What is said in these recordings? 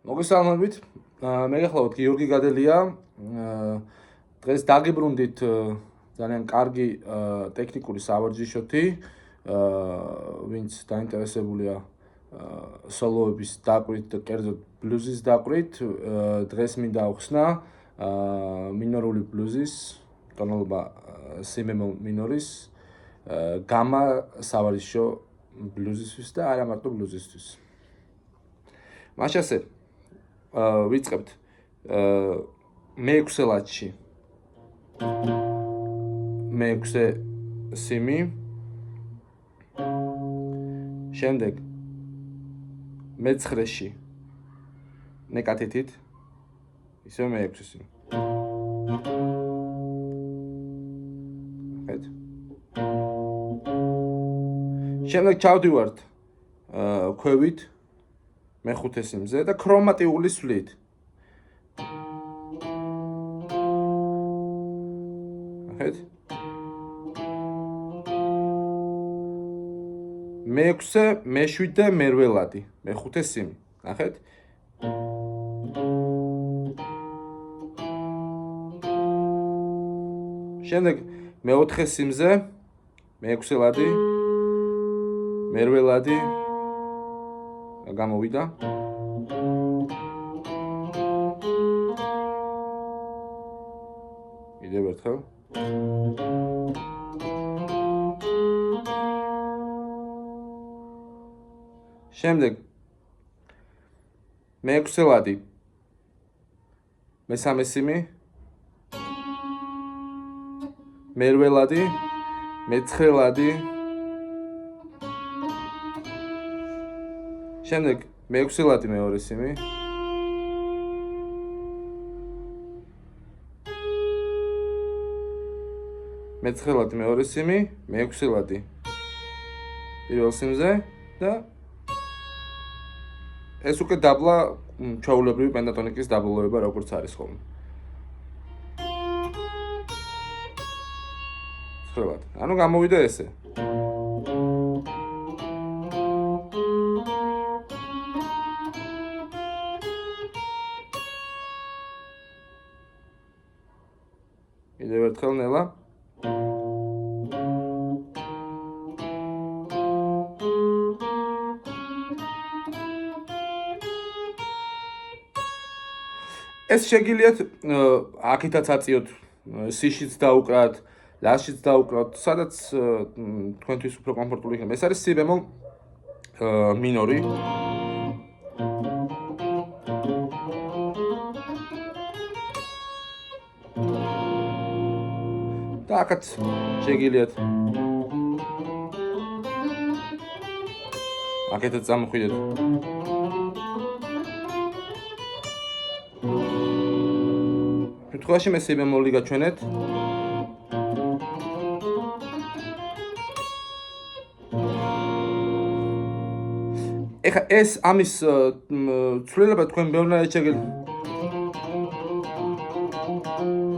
მოგესალმებით. მე გახლავთ გიორგი გადელია. დღეს დაგიბრუნდით ძალიან კარგი ტექნიკური სავარჯიშოთი. ვინც დაინტერესებულია სოლოების დაკვირით და კერძოდ ბლუზის დაკვირით, დღეს მინდა ახსნა მინორული ბლუზის, ტონალობა სი ბემოლ მინორის გამა სავარჯიშო ბლუზისთვის და არა მარტო ბლუზისთვის. მაშ ასე ვიწყებთ მე-6 ლათში მე-6 სიმი, შემდეგ მე-9-ში ნეკათითით, ისევ მე-6 სიმი. შემდეგ ჩავდივართ ქვევით მე-5 სიმზე და ქრომატიული სვლით. მე-6, მე-7 და მე-8 ლადი, მე-5 სიმი. ნახეთ? შემდეგ მე-4 სიმზე მე-6 ლადი, მე-8 ლადი გამოვიდა. კიდევ ერთხელ. შემდეგ მე-6 ლადი, მე-3 სიმი, მე-8 ლადი, მე-9 ლადი. შემდეგ მე-6 ლადი, მე-2 სიმი, მე-9 ლადი, მე-2 სიმი, მე-6 ლადი პირველ სიმზე და ეს უკვე დაბლა ჩვეულებრივი პენტატონიკის დაბლოება როგორც არის ხოლმე. ხრელად. ანუ გამოვიდა ესე. კიდევ ერთხელ ნელა. ეს შეგიძლიათ აქითაც აწიოთ, სიშიც დაუკრათ, ლაშიც დაუკრათ, სადაც თქვენთვის უფრო კომფორტული იქნება. ეს არის სი ბემოლ მინორი. და აქაც შეგიძლიათ აქეთაც წამოხვიდეთ. შემთხვევაში მე სი ბემოლი გაჩვენეთ. ეხა ეს ამის ცვლილება თქვენ ბევრნაირად შეგიძლიათ.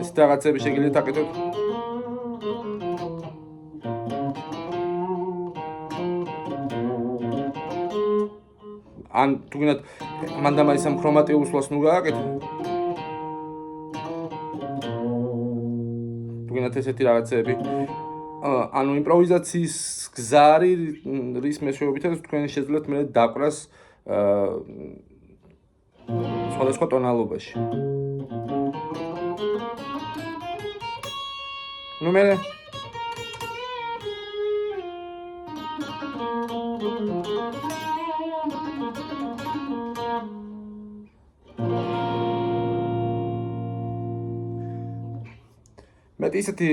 ეს რაღაცები შეგიძლიათ აკეთოთ. ან თუ გინდათ მანდამაის ამ ქრომატიულ სვლას ნუ გააკეთოთ. ესეთი რაღაცები. ანუ იმპროვიზაციის გზარი რის მეშვეობითაც თქვენ შეძლებთ მე დაკვრას სხვადასხვა ტონალობაში. ნუ მე მეტი ისეთი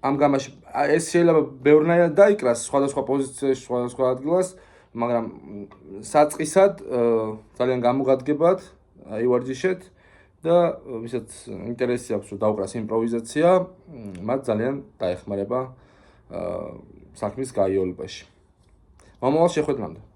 ამ გამაში ეს შეიძლება ბევრნაირად დაიკრას სხვადასხვა პოზიციაში, სხვადასხვა ადგილას, მაგრამ საწყისად ძალიან გამოგადგებად აივარჯიშეთ და ვისაც ინტერესი აქვს რომ დაუკრას იმპროვიზაცია, მათ ძალიან დაეხმარება საქმის გაიოლებაში. მომავალ შეხვედრამდე.